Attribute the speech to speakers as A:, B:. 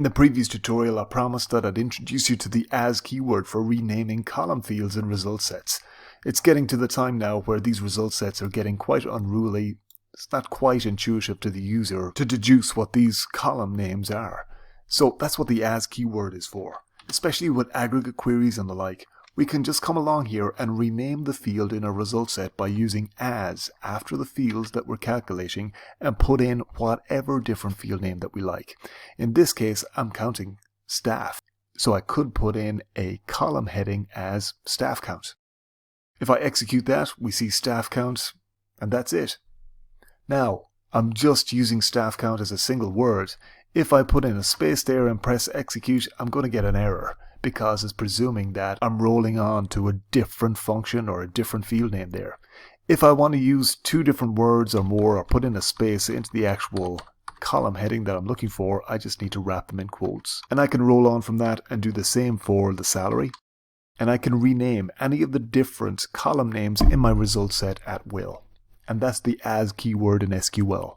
A: In the previous tutorial, I promised that I'd introduce you to the as keyword for renaming column fields in result sets. It's getting to the time now where these result sets are getting quite unruly. It's not quite intuitive to the user to deduce what these column names are. So that's what the as keyword is for. Especially with aggregate queries and the like, we can just come along here and rename the field in a result set by using as after the fields that we're calculating and put in whatever different field name that we like. In this case, I'm counting staff, so I could put in a column heading as staff count. If I execute that, we see staff count, and that's it. Now, I'm just using staff count as a single word. If I put in a space there and press execute, I'm going to get an error, because it's presuming that I'm rolling on to a different function or a different field name there. If I want to use two different words or more, or put in a space into the actual column heading that I'm looking for, I just need to wrap them in quotes. And I can roll on from that and do the same for the salary. And I can rename any of the different column names in my result set at will. And that's the as keyword in SQL.